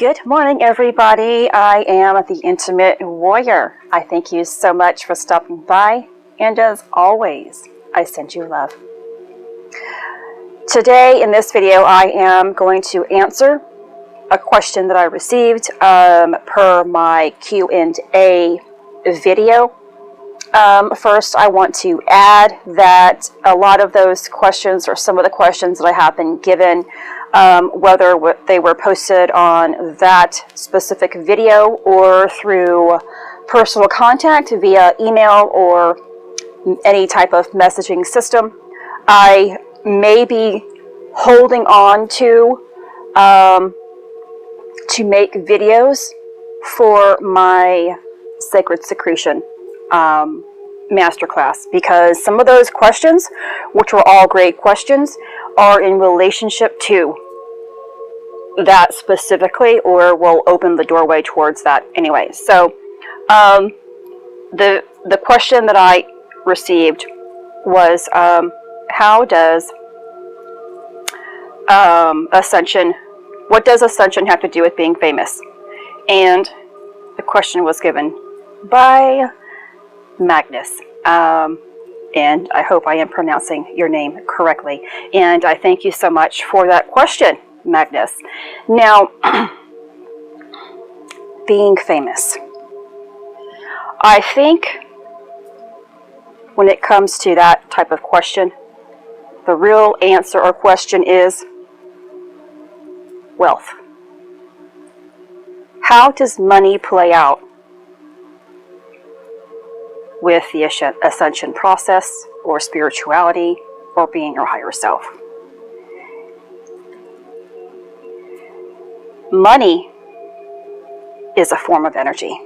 Good morning, everybody. I am the Intimate Warrior. I thank you so much for stopping by, and as always, I send you love. Today, in this video, I am going to answer a question that I received per my Q&A video. First, I want to add that a lot of those questions, or some of the questions that I have been given, whether they were posted on that specific video or through personal contact via email or any type of messaging system, I may be holding on to make videos for my Sacred Secretion masterclass, because some of those questions, which were all great questions, are in relationship to that specifically, or will open the doorway towards that anyway. So the question that I received was, how does ascension, what does ascension have to do with being famous? And the question was given by Magnus, and I hope I am pronouncing your name correctly, and I thank you so much for that question, Magnus. Now, being famous, I think when it comes to that type of question, the real answer or question is wealth. How does money play out with the ascension process, or spirituality, or being your higher self? Money is a form of energy.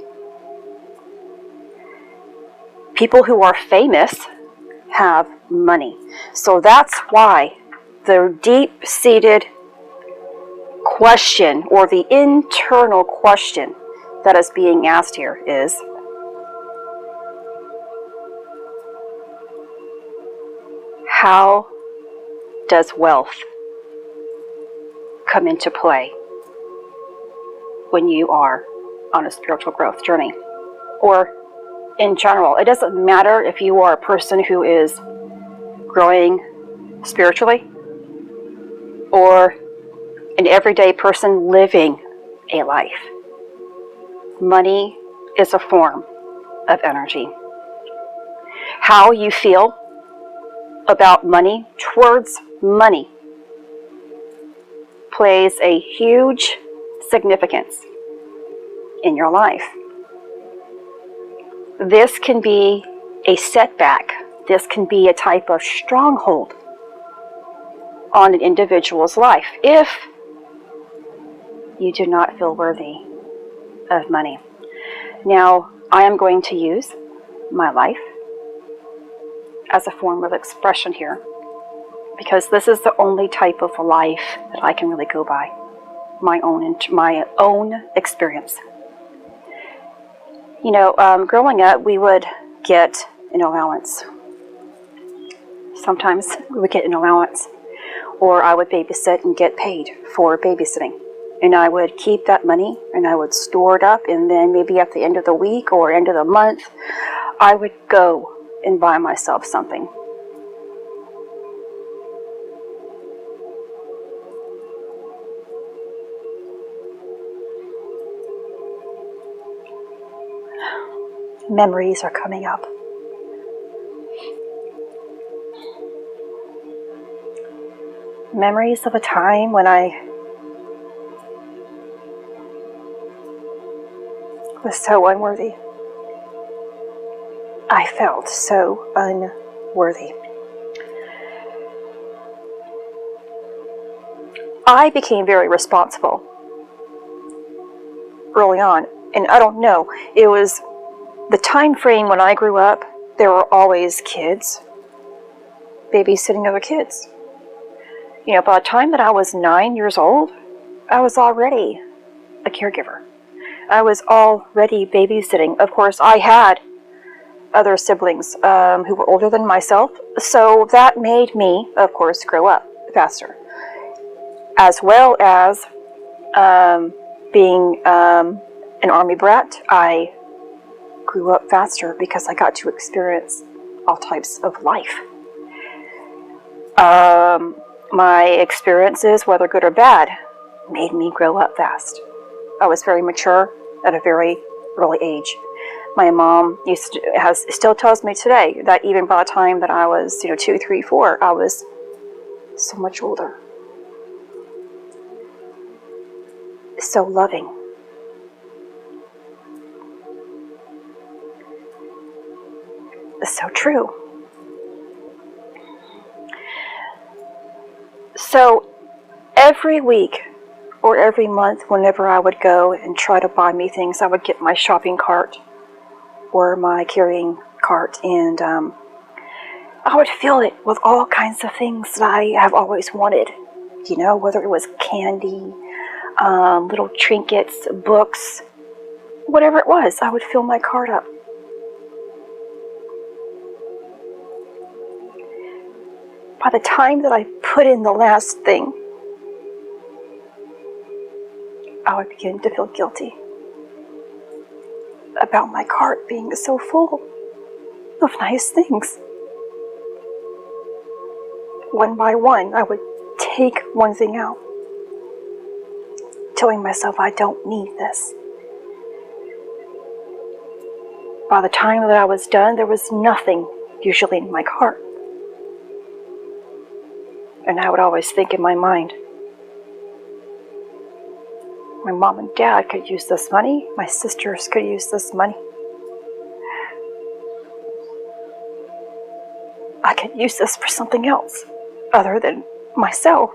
People who are famous have money. So that's why the deep-seated question, or the internal question that is being asked here is, how does wealth come into play when you are on a spiritual growth journey? Or in general, it doesn't matter if you are a person who is growing spiritually, or an everyday person living a life. Money is a form of energy. How you feel about money, towards money, plays a huge significance in your life. This can be a setback. This can be a type of stronghold on an individual's life if you do not feel worthy of money. Now, I am going to use my life as a form of expression here, because this is the only type of life that I can really go by, my own experience. You know, growing up, we would get an allowance. Sometimes we would get an allowance, or I would babysit and get paid for babysitting. And I would keep that money and I would store it up, and then maybe at the end of the week or end of the month, I would go and buy myself something. Memories are coming up. Memories of a time when I was so unworthy. I felt so unworthy. I became very responsible early on, and I don't know, it was the time frame when I grew up. There were always kids babysitting other kids. You know, by the time that I was 9 years old, I was already a caregiver. I was already babysitting. Of course, I had other siblings who were older than myself, so that made me, of course, grow up faster, as well as being an Army brat, I grew up faster because I got to experience all types of life. My experiences, whether good or bad, made me grow up fast. I was very mature at a very early age. My mom still tells me today that even by the time that I was 2, 3, 4, I was so much older. So loving. So true. So every week or every month, whenever I would go and try to buy me things, I would get my shopping cart or my carrying cart, and I would fill it with all kinds of things that I have always wanted. Whether it was candy, little trinkets, books, whatever it was, I would fill my cart up. By the time that I put in the last thing, I would begin to feel guilty about my cart being so full of nice things. One by one, I would take one thing out, telling myself I don't need this. By the time that I was done, there was nothing usually in my cart. And I would always think in my mind, my mom and dad could use this money, my sisters could use this money. I could use this for something else other than myself.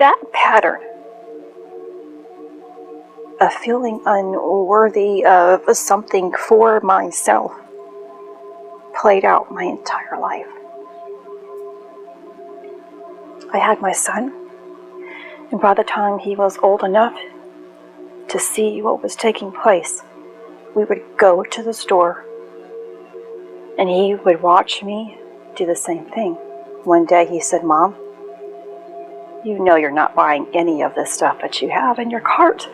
That pattern of feeling unworthy of something for myself played out my entire life. I had my son, and by the time he was old enough to see what was taking place, we would go to the store, and he would watch me do the same thing. One day he said, "Mom, you know you're not buying any of this stuff that you have in your cart."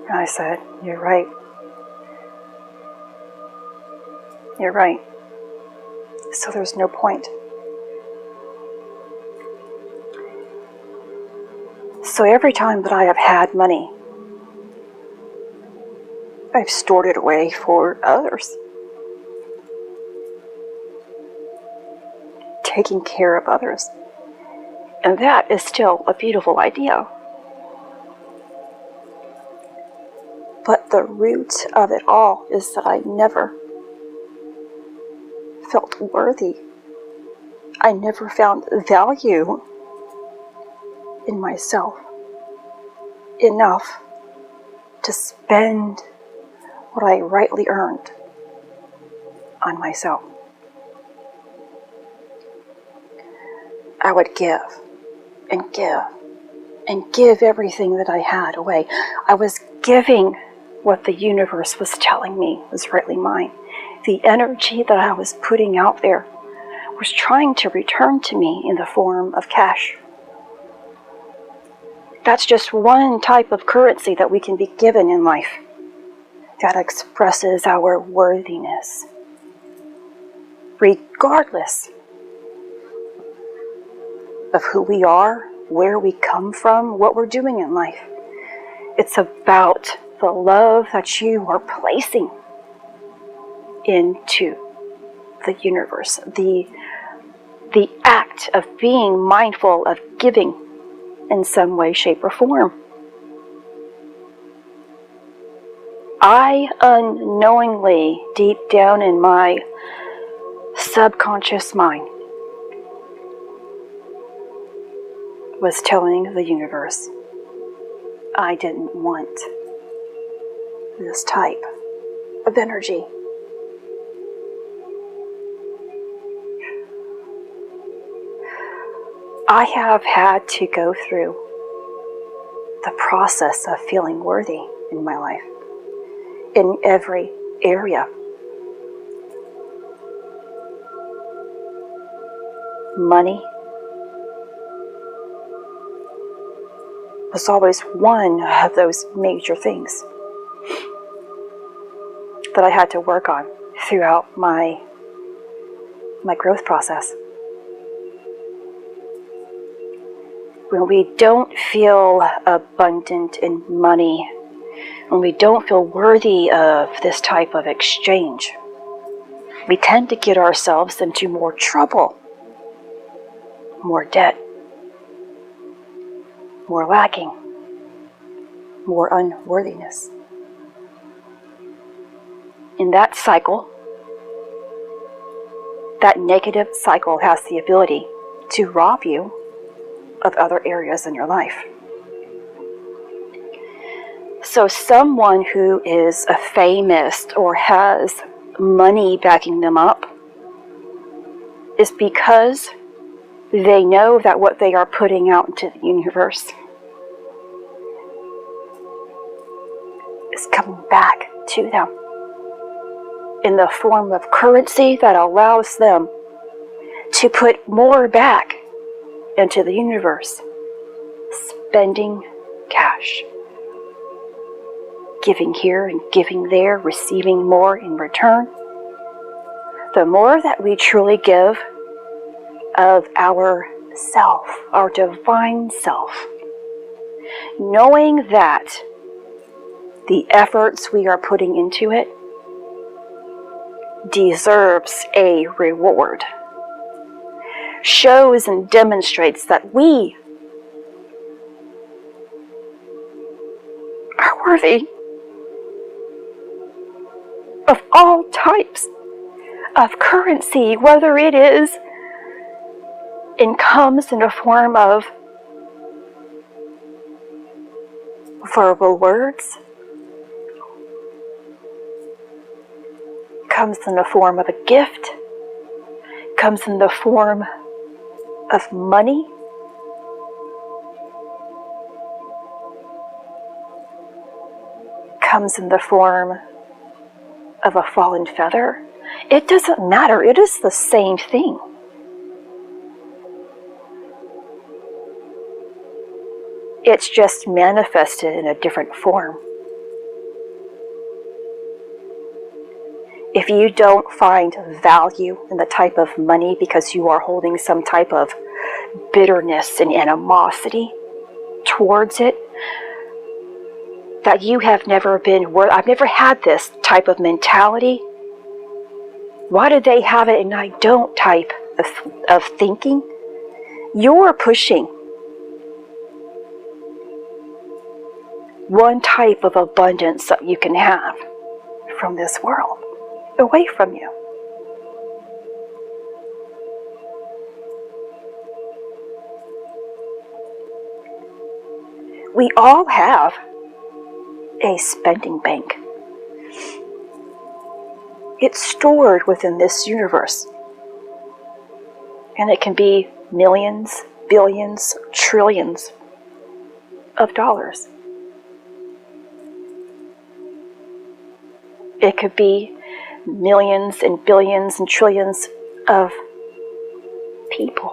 And I said, "You're right. You're right. So there's no point." So every time that I have had money, I've stored it away for others. Taking care of others. And that is still a beautiful idea. But the root of it all is that I never felt worthy. I never found value in myself enough to spend what I rightly earned on myself. I would give and give and give everything that I had away. I was giving what the universe was telling me was rightly mine. The energy that I was putting out there was trying to return to me in the form of cash. That's just one type of currency that we can be given in life that expresses our worthiness, regardless of who we are, where we come from, what we're doing in life. It's about the love that you are placing into the universe, the act of being mindful of giving in some way, shape, or form. I unknowingly, deep down in my subconscious mind, was telling the universe I didn't want this type of energy. I have had to go through the process of feeling worthy in my life, in every area. money was always one of those major things that I had to work on throughout my growth process. When we don't feel abundant in money, when we don't feel worthy of this type of exchange, we tend to get ourselves into more trouble, more debt, more lacking, more unworthiness. In that cycle, that negative cycle has the ability to rob you of other areas in your life. So someone who is famous or has money backing them up is because they know that what they are putting out into the universe is coming back to them in the form of currency that allows them to put more back into the universe, spending cash, giving here and giving there, receiving more in return. The more that we truly give of our self, our divine self, knowing that the efforts we are putting into it deserves a reward, shows and demonstrates that we are worthy of all types of currency, whether it is comes in a form of verbal words, comes in the form of a gift, comes in the form of money, comes in the form of a fallen feather. It doesn't matter. It is the same thing. It's just manifested in a different form. If you don't find value in the type of money because you are holding some type of bitterness and animosity towards it, that you have never been worth, I've never had this type of mentality. Why do they have it and I don't type of thinking? You're pushing one type of abundance that you can have from this world away from you. We all have a spending bank. It's stored within this universe. And it can be millions, billions, trillions of dollars. It could be millions and billions and trillions of people.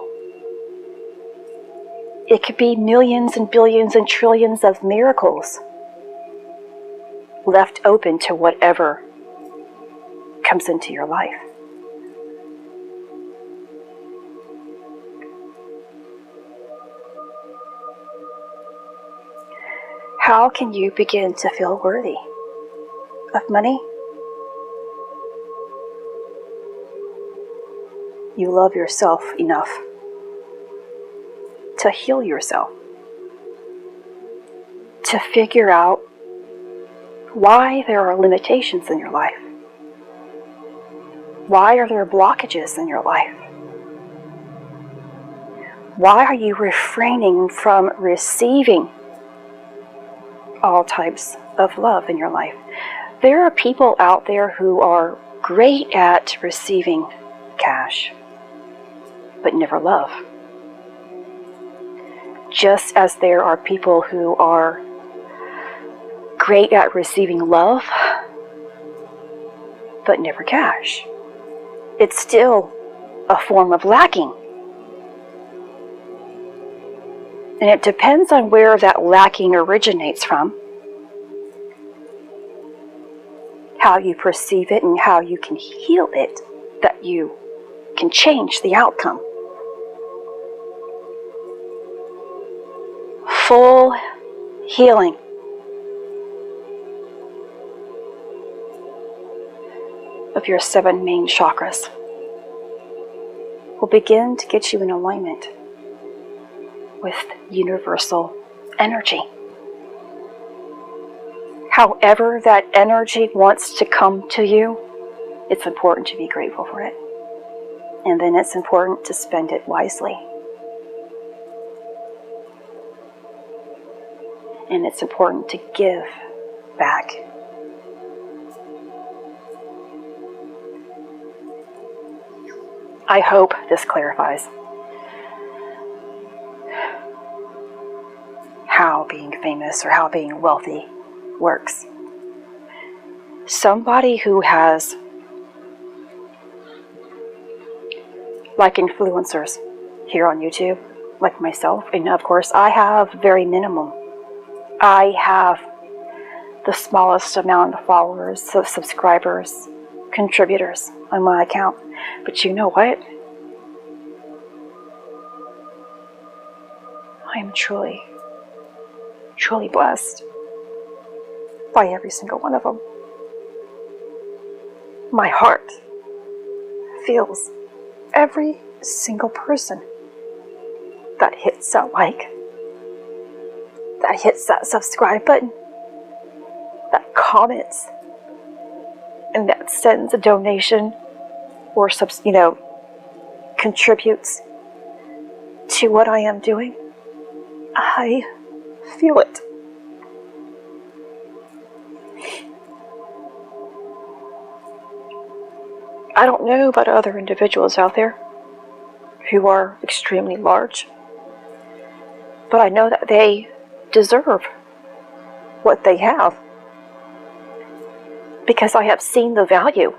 It could be millions and billions and trillions of miracles left open to whatever comes into your life. How can you begin to feel worthy of money? You love yourself enough to heal yourself, to figure out why there are limitations in your life. Why are there blockages in your life? Why are you refraining from receiving all types of love in your life? There are people out there who are great at receiving cash, but never love. Just as there are people who are great at receiving love, but never cash. It's still a form of lacking And it depends on where that lacking originates from, how you perceive it and how you can heal it, that you can change the outcome. Full healing of your 7 main chakras will begin to get you in alignment with universal energy. However that energy wants to come to you, it's important to be grateful for it. And then it's important to spend it wisely. And it's important to give back. I hope this clarifies how being famous or how being wealthy works. Somebody who has, like influencers here on YouTube, like myself, and of course I have very minimum. I have the smallest amount of followers, subscribers, contributors on my account. But you know what? I am truly, truly blessed by every single one of them. My heart feels every single person that hits that like, that hits that subscribe button, that comments, and that sends a donation or contributes to what I am doing. I feel it. I don't know about other individuals out there who are extremely large, but I know that they deserve what they have, because I have seen the value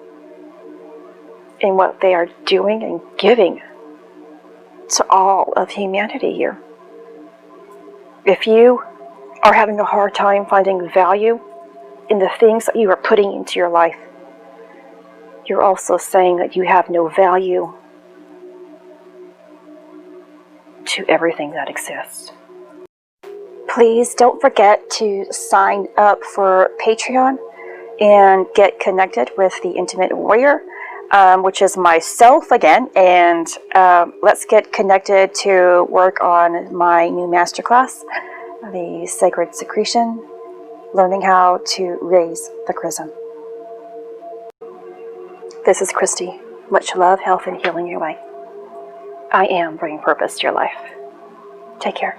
in what they are doing and giving to all of humanity here. If you are having a hard time finding value in the things that you are putting into your life, you're also saying that you have no value to everything that exists. Please don't forget to sign up for Patreon and get connected with the Intimate Warrior, which is myself again, and let's get connected to work on my new masterclass, the Sacred Secretion, learning how to raise the chrism. This is Christy. Much love, health, and healing your way. I am bringing purpose to your life. Take care.